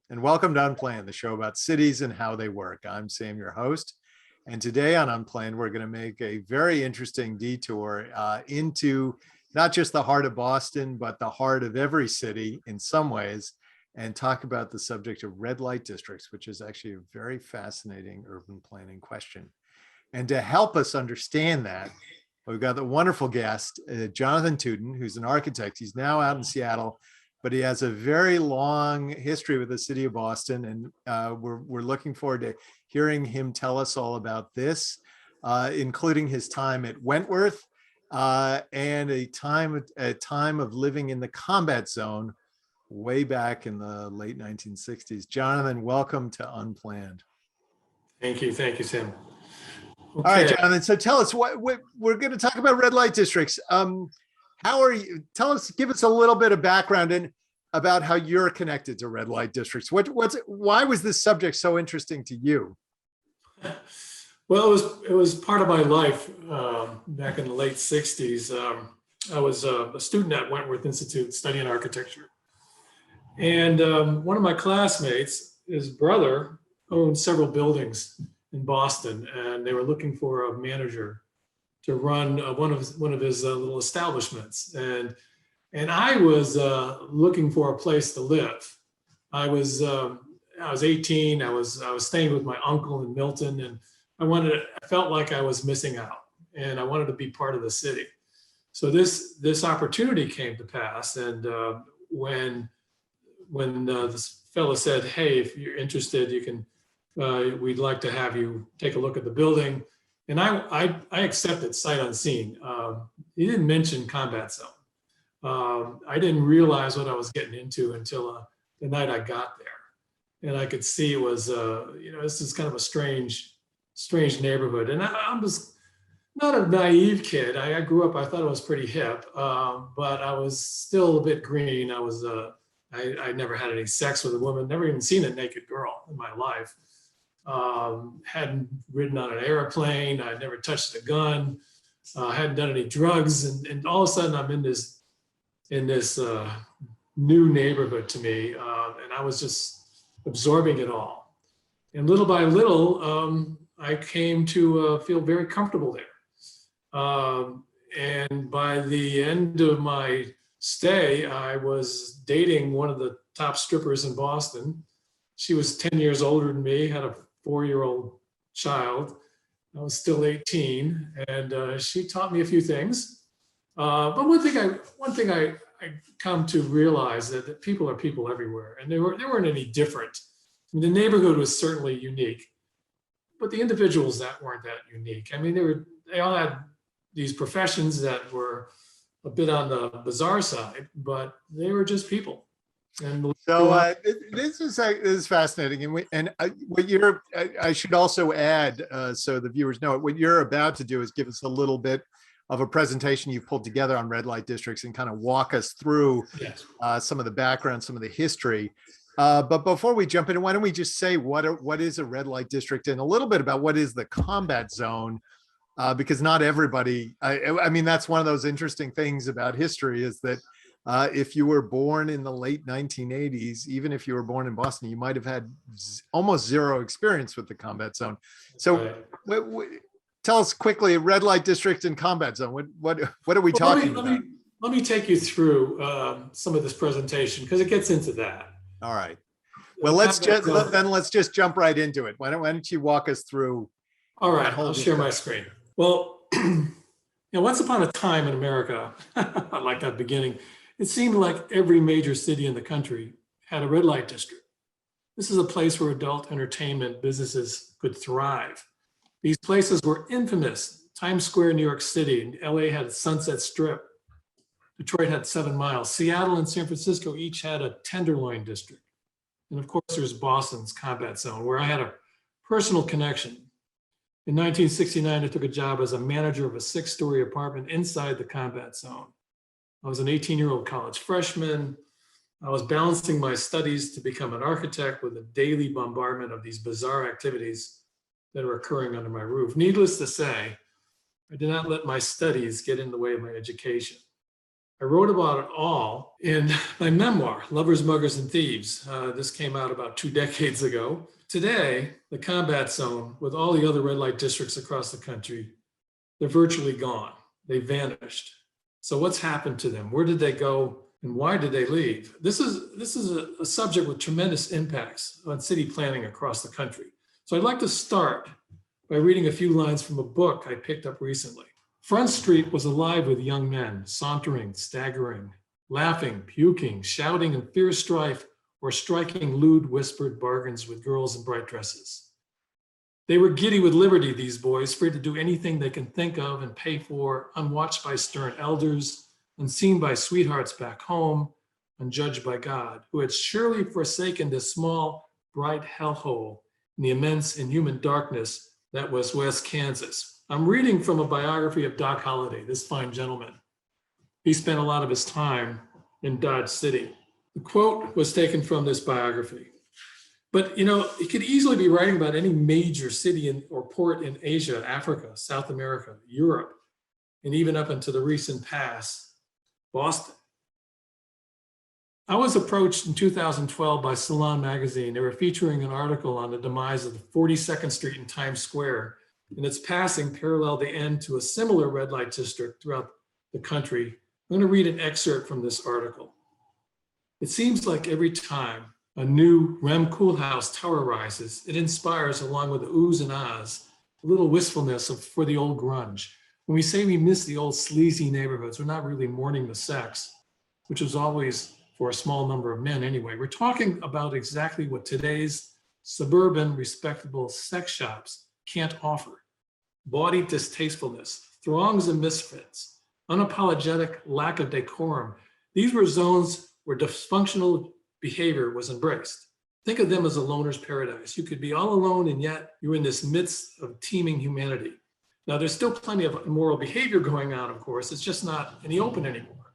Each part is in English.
and welcome to Unplanned, the show about cities and how they work. I'm Sam, your host, and today on Unplanned, we're going to make a very interesting detour into not just the heart of Boston, but the heart of every city in some ways, and talk about the subject of red light districts, which is actually a very fascinating urban planning question. And to help us understand that, we've got the wonderful guest, Jonathan Tudan, who's an architect. He's now out in Seattle, but he has a very long history with the city of Boston. And we're looking forward to hearing him tell us all about this, including his time at Wentworth and a time of living in the combat zone way back in the late 1960s. Jonathan, welcome to Unplanned. Thank you, Sam. Okay. All right, Jonathan. So tell us what we're going to talk about red light districts. How are you? Give us a little bit of background and about how you're connected to red light districts. Why was this subject so interesting to you? Well, it was part of my life back in the late '60s. I was a student at Wentworth Institute studying architecture, and one of my classmates, his brother, owned several buildings in Boston, and they were looking for a manager to run one of his little establishments, and I was looking for a place to live. I was 18. I was staying with my uncle in Milton, and I felt like I was missing out, and I wanted to be part of the city. So this opportunity came to pass, and when this fellow said, "Hey, if you're interested, you can. We'd like to have you take a look at the building." And I accepted sight unseen. He didn't mention combat zone. I didn't realize what I was getting into until the night I got there. And I could see it was, this is kind of a strange neighborhood. And I was not a naive kid. I grew up, I thought it was pretty hip, but I was still a bit green. I never had any sex with a woman, never even seen a naked girl in my life. Hadn't ridden on an airplane. I'd never touched a gun. Hadn't done any drugs, and all of a sudden I'm in this new neighborhood to me, and I was just absorbing it all. And little by little, I came to feel very comfortable there. And by the end of my stay, I was dating one of the top strippers in Boston. She was 10 years older than me, had a 4-year-old child. I was still 18, and she taught me a few things. But one thing I come to realize that people are people everywhere, and they weren't any different. I mean, the neighborhood was certainly unique, but the individuals that weren't that unique. I mean, they all had these professions that were a bit on the bizarre side, but they were just people. And so this is fascinating, and I should also add, so the viewers know it, what you're about to do is give us a little bit of a presentation you've pulled together on red light districts and kind of walk us through some of the background, some of the history. But before we jump in, why don't we just say what is a red light district and a little bit about what is the combat zone, because not everybody, I mean, that's one of those interesting things about history is that if you were born in the late 1980s, even if you were born in Boston, you might have had almost zero experience with the combat zone. So tell us quickly, red light district and combat zone. What are we talking about? Let me take you through some of this presentation because it gets into that. All right. Well, let's just jump right into it. Why don't you walk us through? All right, I'll share my screen. Well, once upon a time in America, I like that beginning. It seemed like every major city in the country had a red light district. This is a place where adult entertainment businesses could thrive. These places were infamous. Times Square, New York City, and LA had Sunset Strip. Detroit had 7 Miles. Seattle and San Francisco each had a Tenderloin district. And of course, there's Boston's combat zone, where I had a personal connection. In 1969, I took a job as a manager of a 6-story apartment inside the combat zone. I was an 18-year-old college freshman. I was balancing my studies to become an architect with a daily bombardment of these bizarre activities that were occurring under my roof. Needless to say, I did not let my studies get in the way of my education. I wrote about it all in my memoir, Lovers, Muggers, and Thieves. This came out about 2 decades ago. Today, the combat zone, with all the other red light districts across the country, they're virtually gone. They vanished. So what's happened to them? Where did they go and why did they leave? This is a subject with tremendous impacts on city planning across the country. So I'd like to start by reading a few lines from a book I picked up recently. Front Street was alive with young men, sauntering, staggering, laughing, puking, shouting in fierce strife, or striking lewd whispered bargains with girls in bright dresses. They were giddy with liberty, these boys, free to do anything they can think of and pay for, unwatched by stern elders, unseen by sweethearts back home, unjudged by God, who had surely forsaken this small, bright hellhole in the immense inhuman darkness that was West Kansas. I'm reading from a biography of Doc Holliday, this fine gentleman. He spent a lot of his time in Dodge City. The quote was taken from this biography. But, he could easily be writing about any major city or port in Asia, Africa, South America, Europe, and even up into the recent past, Boston. I was approached in 2012 by Salon magazine. They were featuring an article on the demise of the 42nd Street in Times Square and its passing paralleled the end to a similar red light district throughout the country. I'm going to read an excerpt from this article. It seems like every time a new Rem Koolhaas tower rises, it inspires, along with the oohs and ahs, a little wistfulness for the old grunge. When we say we miss the old sleazy neighborhoods, we're not really mourning the sex, which was always for a small number of men anyway. We're talking about exactly what today's suburban, respectable sex shops can't offer. Bawdy distastefulness, throngs of misfits, unapologetic lack of decorum. These were zones where dysfunctional behavior was embraced. Think of them as a loner's paradise. You could be all alone and yet you're in this midst of teeming humanity. Now there's still plenty of immoral behavior going on, of course. It's just not in the open anymore.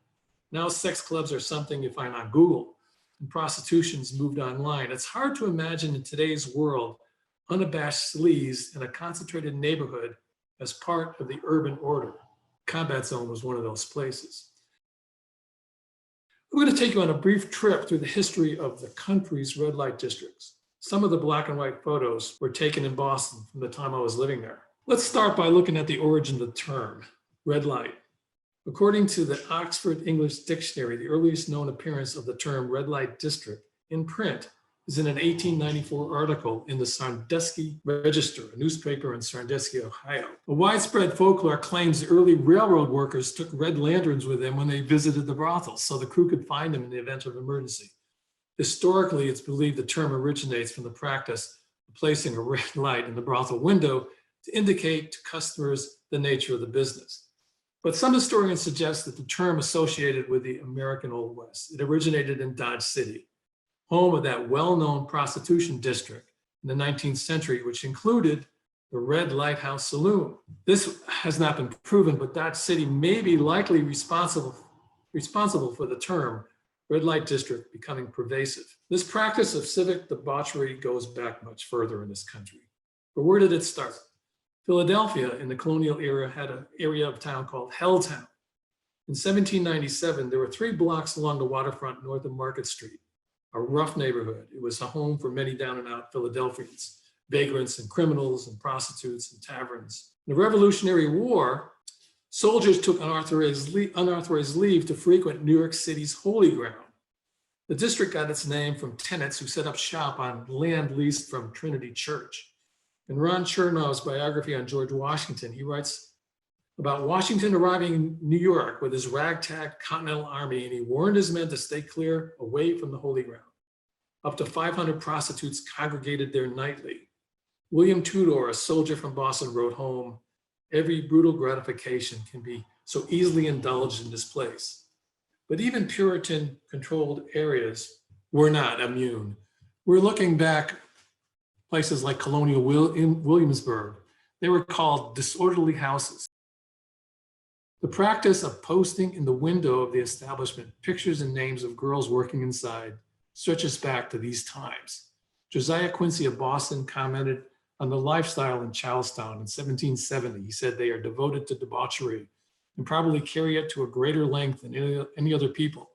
Now sex clubs are something you find on Google and prostitution's moved online. It's hard to imagine in today's world unabashed sleaze in a concentrated neighborhood as part of the urban order. Combat Zone was one of those places. I'm going to take you on a brief trip through the history of the country's red light districts. Some of the black and white photos were taken in Boston from the time I was living there. Let's start by looking at the origin of the term, red light. According to the Oxford English Dictionary, the earliest known appearance of the term red light district in print is in an 1894 article in the Sandusky Register, a newspaper in Sandusky, Ohio. A widespread folklore claims the early railroad workers took red lanterns with them when they visited the brothels, so the crew could find them in the event of emergency. Historically, it's believed the term originates from the practice of placing a red light in the brothel window to indicate to customers the nature of the business. But some historians suggest that the term associated with the American Old West. It originated in Dodge City, home of that well-known prostitution district in the 19th century, which included the Red Lighthouse Saloon. This has not been proven, but Dodge City may be likely responsible for the term red light district becoming pervasive. This practice of civic debauchery goes back much further in this country. But where did it start? Philadelphia in the colonial era had an area of town called Helltown. In 1797, there were 3 blocks along the waterfront north of Market Street, a rough neighborhood. It was a home for many down and out Philadelphians, vagrants and criminals and prostitutes and taverns. In the Revolutionary War, soldiers took unauthorized leave to frequent New York City's Holy Ground. The district got its name from tenants who set up shop on land leased from Trinity Church. In Ron Chernow's biography on George Washington, he writes about Washington arriving in New York with his ragtag Continental Army, and he warned his men to stay clear away from the Holy Ground. Up to 500 prostitutes congregated there nightly. William Tudor, a soldier from Boston, wrote home, "Every brutal gratification can be so easily indulged in this place." But even Puritan-controlled areas were not immune. We're looking back places like Colonial Williamsburg. They were called disorderly houses. The practice of posting in the window of the establishment pictures and names of girls working inside stretches back to these times. Josiah Quincy of Boston commented on the lifestyle in Charlestown in 1770. He said, "They are devoted to debauchery and probably carry it to a greater length than any other people.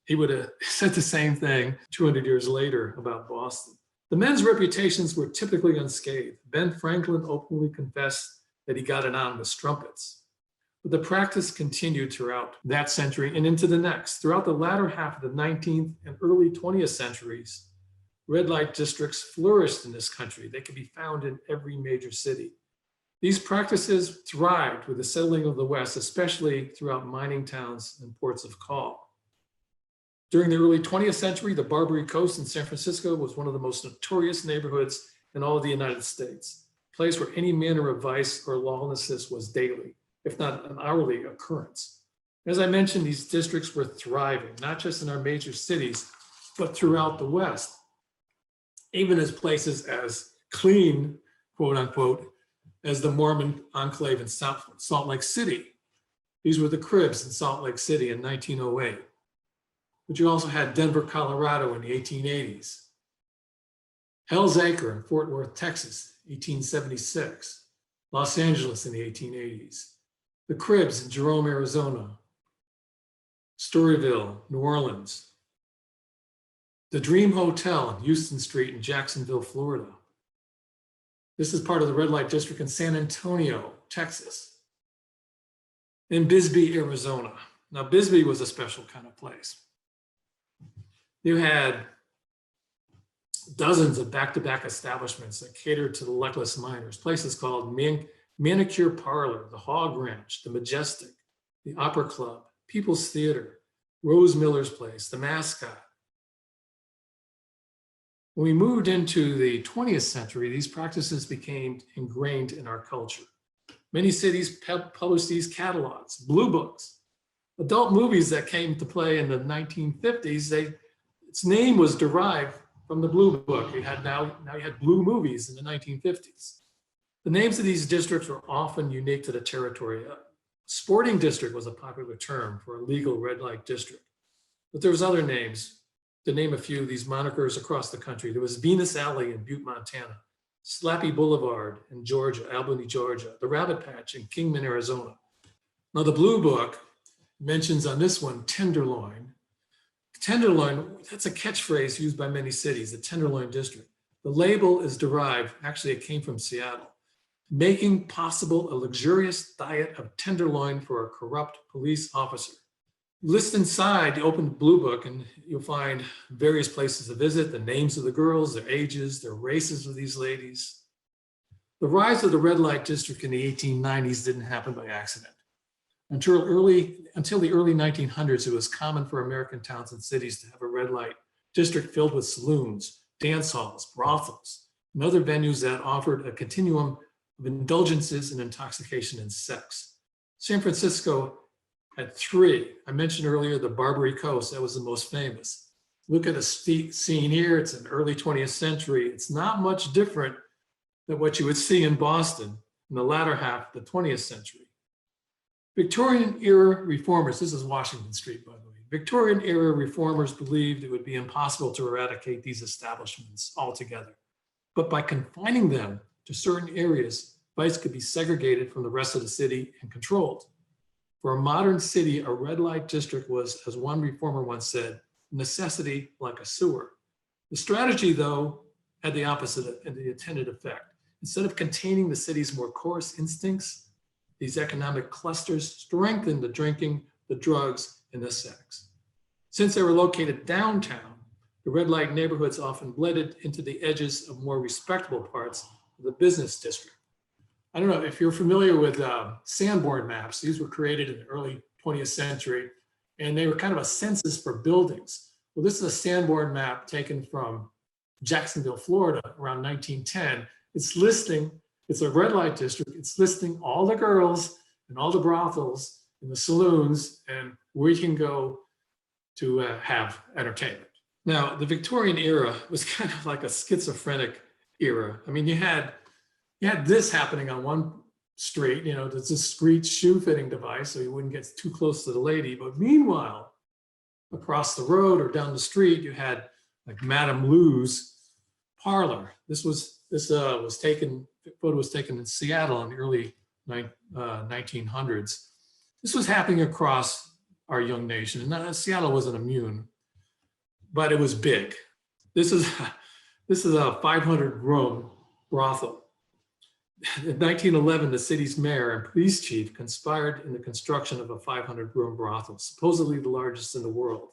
He would have said the same thing 200 years later about Boston. The men's reputations were typically unscathed. Ben Franklin openly confessed that he got it on with strumpets. But the practice continued throughout that century and into the next. Throughout the latter half of the 19th and early 20th centuries, red light districts flourished in this country. They could be found in every major city. These practices thrived with the settling of the West, especially throughout mining towns and ports of call. During the early 20th century, the Barbary Coast in San Francisco was one of the most notorious neighborhoods in all of the United States, a place where any manner of vice or lawlessness was daily, if not an hourly occurrence. As I mentioned, these districts were thriving, not just in our major cities, but throughout the West, even as places as clean, quote unquote, as the Mormon enclave in Salt Lake City. These were the Cribs in Salt Lake City in 1908. But you also had Denver, Colorado in the 1880s. Hell's Acre in Fort Worth, Texas, 1876. Los Angeles in the 1880s. The Cribs in Jerome, Arizona. Storyville, New Orleans. The Dream Hotel on Houston Street in Jacksonville, Florida. This is part of the red light district in San Antonio, Texas. In Bisbee, Arizona. Now, Bisbee was a special kind of place. You had dozens of back-to-back establishments that catered to the luckless miners, places called Manicure Parlor, the Hog Ranch, the Majestic, the Opera Club, People's Theater, Rose Miller's Place, the Mascot. When we moved into the 20th century, these practices became ingrained in our culture. Many cities published these catalogs, blue books, adult movies that came to play in the 1950s. Its name was derived from the Blue Book. Now you had blue movies in the 1950s. The names of these districts were often unique to the territory. Sporting district was a popular term for a legal red light district, but there was other names. To name a few, these monikers across the country. There was Venus Alley in Butte, Montana, Slappy Boulevard in Georgia, Albany, Georgia, the Rabbit Patch in Kingman, Arizona. Now the Blue Book mentions on this one Tenderloin. Tenderloin, that's a catchphrase used by many cities, the Tenderloin District. The label is derived, actually it came from Seattle, making possible a luxurious diet of tenderloin for a corrupt police officer. List inside the open Blue Book and you'll find various places to visit, the names of the girls, their ages, their races of these ladies. The rise of the red light district in the 1890s didn't happen by accident. Until the early 1900s, it was common for American towns and cities to have a red light district filled with saloons, dance halls, brothels, and other venues that offered a continuum of indulgences and intoxication and sex. San Francisco had three. I mentioned earlier the Barbary Coast, that was the most famous. Look at the scene here, it's in early 20th century. It's not much different than what you would see in Boston in the latter half of the 20th century. Victorian era reformers, this is Washington Street, by the way. Victorian era reformers believed it would be impossible to eradicate these establishments altogether. But by confining them to certain areas, vice could be segregated from the rest of the city and controlled. For a modern city, a red light district was, as one reformer once said, a necessity like a sewer. The strategy, though, had the opposite and the intended effect. Instead of containing the city's more coarse instincts, these economic clusters strengthened the drinking, the drugs, and the sex. Since they were located downtown, the red light neighborhoods often blended into the edges of more respectable parts of the business district. I don't know if you're familiar with Sanborn maps. These were created in the early 20th century, and they were kind of a census for buildings. Well, this is a Sanborn map taken from Jacksonville, Florida, around 1910. It's a red light district. It's listing all the girls and all the brothels and the saloons and where you can go to have entertainment. Now, the Victorian era was kind of like a schizophrenic era. I mean, you had this happening on one street, there's a discreet shoe fitting device so you wouldn't get too close to the lady. But meanwhile, across the road or down the street, you had like Madame Lou's parlor. Photo was taken in Seattle in the early 1900s. This was happening across our young nation, and Seattle wasn't immune, but it was big. This is a 500-room brothel. In 1911, the city's mayor and police chief conspired in the construction of a 500-room brothel, supposedly the largest in the world.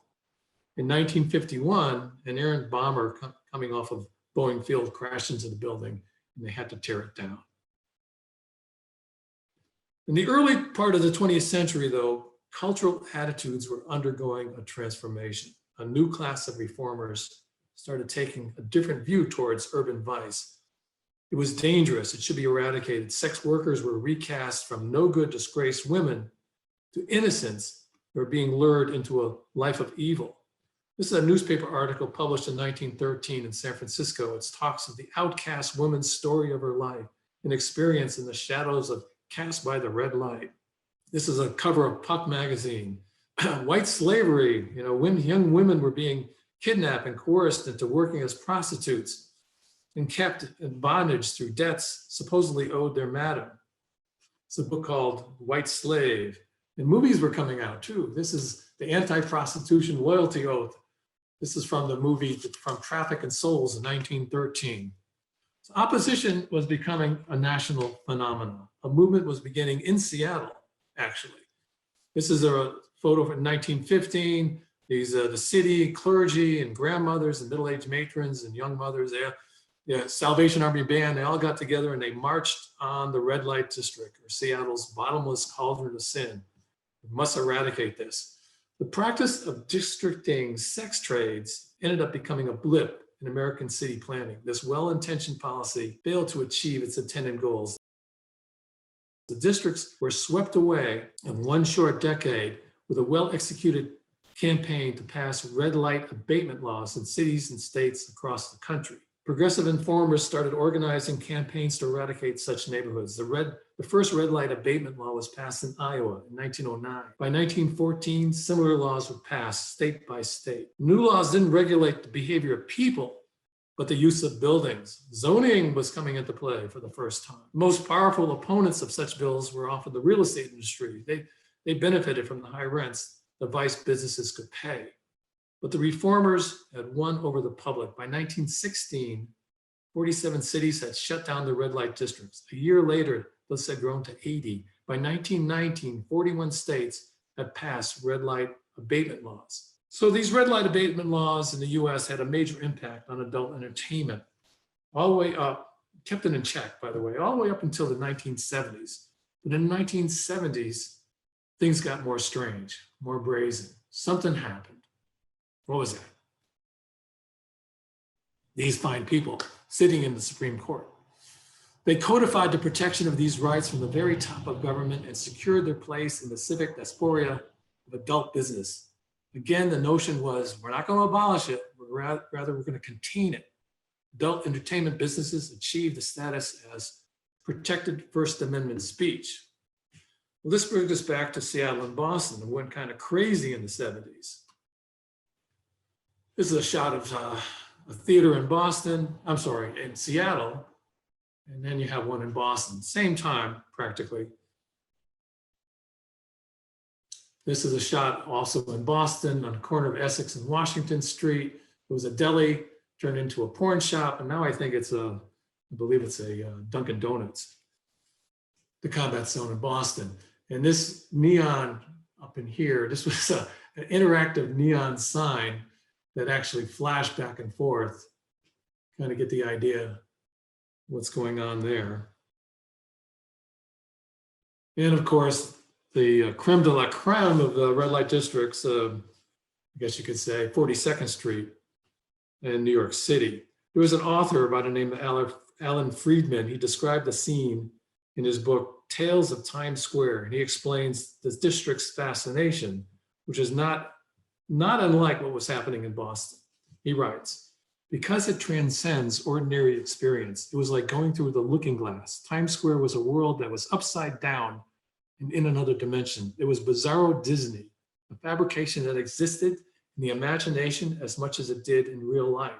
In 1951, an errant bomber coming off of Boeing Field crashed into the building, and they had to tear it down. In the early part of the 20th century, though, cultural attitudes were undergoing a transformation. A new class of reformers started taking a different view towards urban vice. It was dangerous. It should be eradicated. Sex workers were recast from no good, disgraced women to innocents who were being lured into a life of evil. This is a newspaper article published in 1913 in San Francisco. It talks of the outcast woman's story of her life and experience in the shadows of Cast by the Red Light. This is a cover of Puck magazine. White slavery, young women were being kidnapped and coerced into working as prostitutes and kept in bondage through debts supposedly owed their madam. It's a book called White Slave. And movies were coming out too. This is the Anti-Prostitution Loyalty Oath. This is from the movie From Traffic and Souls in 1913. So opposition was becoming a national phenomenon. A movement was beginning in Seattle, actually. This is a photo from 1915. These the city clergy and grandmothers and middle-aged matrons and young mothers, the Salvation Army band, they all got together and they marched on the red light district, or Seattle's bottomless cauldron of sin. We must eradicate this. The practice of districting sex trades ended up becoming a blip in American city planning. This well-intentioned policy failed to achieve its intended goals. The districts were swept away in one short decade with a well-executed campaign to pass red light abatement laws in cities and states across the country. Progressive informers started organizing campaigns to eradicate such neighborhoods. The first red light abatement law was passed in Iowa in 1909. By 1914, similar laws were passed state by state. New laws didn't regulate the behavior of people, but the use of buildings. Zoning was coming into play for the first time. The most powerful opponents of such bills were often the real estate industry. They benefited from the high rents the vice businesses could pay. But the reformers had won over the public. By 1916, 47 cities had shut down the red light districts. A year later, those had grown to 80. By 1919, 41 states had passed red light abatement laws. So these red light abatement laws in the US had a major impact on adult entertainment, all the way up, kept it in check, by the way, all the way up until the 1970s. But in the 1970s, things got more strange, more brazen. Something happened. What was that? These fine people sitting in the Supreme Court. They codified the protection of these rights from the very top of government and secured their place in the civic diaspora of adult business. Again, the notion was, we're not going to abolish it, rather we're going to contain it. Adult entertainment businesses achieved the status as protected First Amendment speech. Well, this brings us back to Seattle and Boston, and went kind of crazy in the 70s. This is a shot of a theater in Seattle, and then you have one in Boston, same time practically. This is a shot also in Boston on the corner of Essex and Washington Street. It was a deli turned into a porn shop, and now I think I believe it's a Dunkin' Donuts, the Combat Zone in Boston. And this neon up in here, this was an interactive neon sign that actually flashed back and forth, kind of get the idea what's going on there. And of course, the creme de la creme of the red light districts, I guess you could say, 42nd Street in New York City. There was an author by the name of Alan Friedman. He described the scene in his book, Tales of Times Square, and he explains the district's fascination, which is not unlike what was happening in Boston. He writes, because it transcends ordinary experience, it was like going through the looking glass. Times Square was a world that was upside down and in another dimension. It was bizarro Disney, a fabrication that existed in the imagination as much as it did in real life.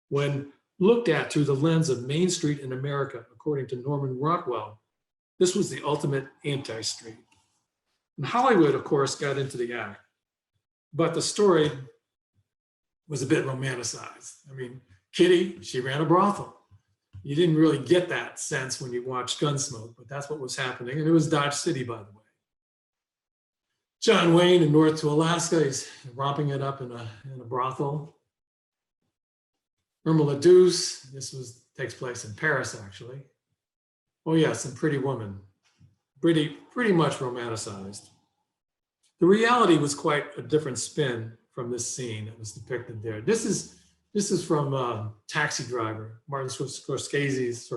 When looked at through the lens of Main Street in America, according to Norman Rockwell, this was the ultimate anti-street. And Hollywood, of course, got into the act, but the story was a bit romanticized. I mean, Kitty, she ran a brothel. You didn't really get that sense when you watched Gunsmoke, but that's what was happening. And it was Dodge City, by the way. John Wayne in North to Alaska, he's romping it up in a brothel. Irma La Douce, takes place in Paris, actually. Oh yes, and Pretty Woman, pretty much romanticized. The reality was quite a different spin from this scene that was depicted there. This is from Taxi Driver, Martin Scorsese's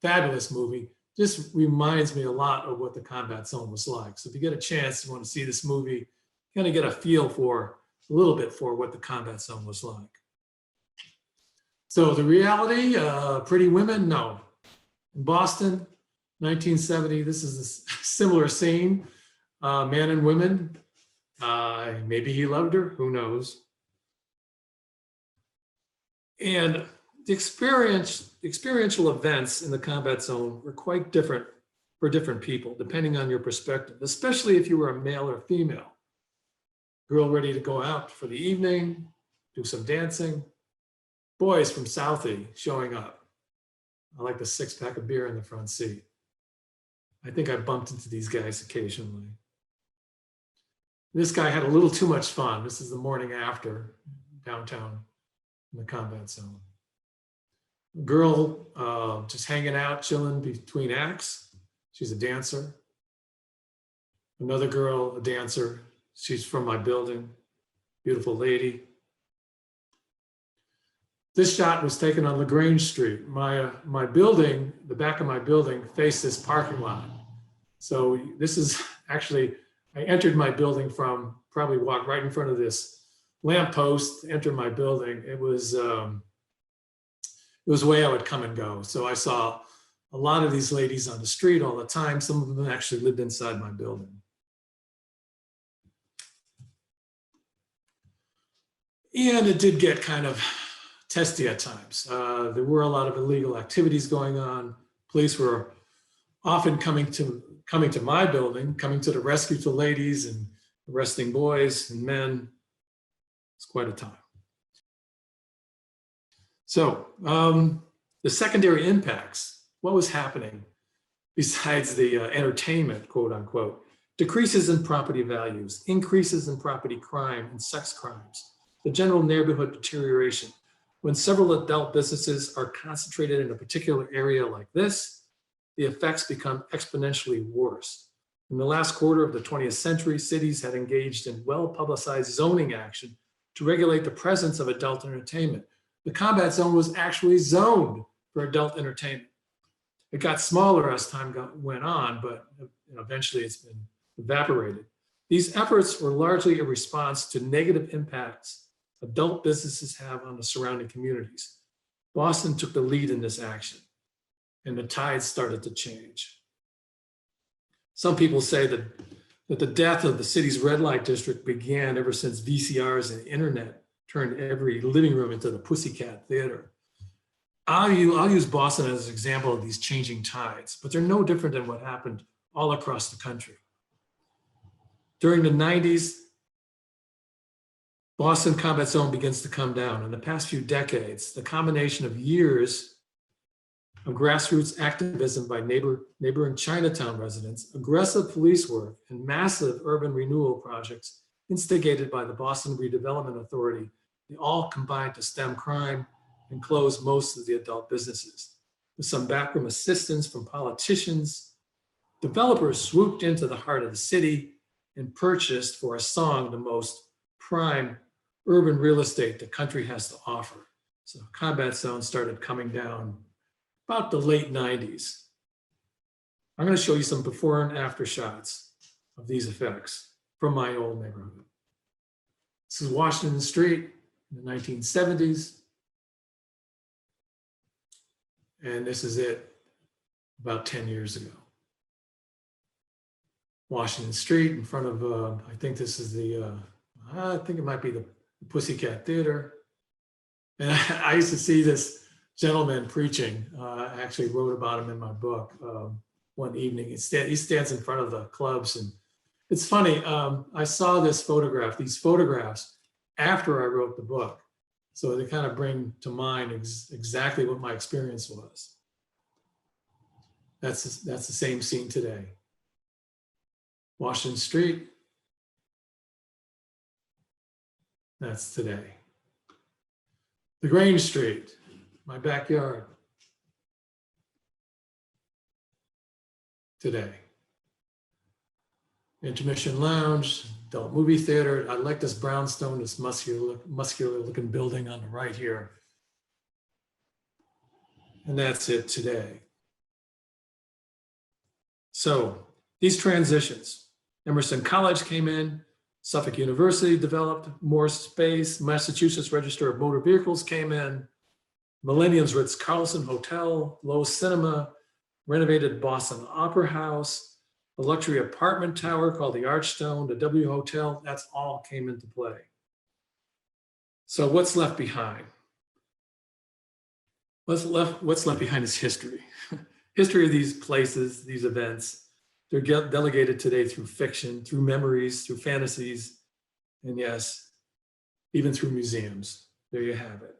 fabulous movie. This reminds me a lot of what the combat zone was like. So if you get a chance, you want to see this movie, kind of get a feel for a little bit for what the combat zone was like. So the reality, Pretty Women, no. In Boston, 1970, this is a similar scene. Man and women, maybe he loved her, who knows. And the experiential events in the combat zone were quite different for different people, depending on your perspective, especially if you were a male or female. Girl ready to go out for the evening, do some dancing. Boys from Southie showing up. I like the 6-pack of beer in the front seat. I think I bumped into these guys occasionally. This guy had a little too much fun. This is the morning after downtown in the combat zone. Girl just hanging out, chilling between acts. She's a dancer. Another girl, a dancer. She's from my building. Beautiful lady. This shot was taken on LaGrange Street. My building, the back of my building faced this parking lot. So this is actually, I entered my building from, probably walked right in front of this lamppost, entered my building. It was a way I would come and go. So I saw a lot of these ladies on the street all the time. Some of them actually lived inside my building. And it did get kind of testy at times. There were a lot of illegal activities going on. Police were often coming to my building, coming to the rescue to ladies and arresting boys and men. It's quite a time. So the secondary impacts, what was happening besides the entertainment, quote unquote, decreases in property values, increases in property crime and sex crimes, the general neighborhood deterioration. When several adult businesses are concentrated in a particular area like this, the effects become exponentially worse. In the last quarter of the 20th century, cities had engaged in well-publicized zoning action to regulate the presence of adult entertainment. The combat zone was actually zoned for adult entertainment. It got smaller as time went on, but eventually it's been evaporated. These efforts were largely a response to negative impacts adult businesses have on the surrounding communities. Boston took the lead in this action, and the tide started to change. Some people say that the death of the city's red light district began ever since VCRs and the internet turned every living room into the Pussycat Theater. I'll use Boston as an example of these changing tides, but they're no different than what happened all across the country. During the 90s, Boston combat zone begins to come down. In the past few decades, the combination of years of grassroots activism by neighboring Chinatown residents, aggressive police work, and massive urban renewal projects instigated by the Boston Redevelopment Authority, they all combined to stem crime and close most of the adult businesses. With some backroom assistance from politicians, developers swooped into the heart of the city and purchased for a song the most prime urban real estate the country has to offer. So combat zone started coming down about the late 90s. I'm going to show you some before and after shots of these effects from my old neighborhood. This is Washington Street in the 1970s. And this is it about 10 years ago. Washington Street in front of, I think this is I think it might be the Pussycat Theater. And I used to see this gentleman preaching. I actually wrote about him in my book. one evening. He stands in front of the clubs, and it's funny. I saw these photographs after I wrote the book. So they kind of bring to mind exactly what my experience was. That's the same scene today. Washington Street, that's today. The Grange Street, my backyard, today. Intermission Lounge, adult movie theater. I like this brownstone, this muscular looking building on the right here. And that's it today. So these transitions, Emerson College came in, Suffolk University developed more space, Massachusetts Register of Motor Vehicles came in, Millennium's Ritz-Carlton Hotel, Lowe Cinema, renovated Boston Opera House, a luxury apartment tower called the Archstone, the W Hotel, that's all came into play. So what's left behind? What's left behind is history. History of these places, these events. They're delegated today through fiction, through memories, through fantasies, and yes, even through museums. There you have it.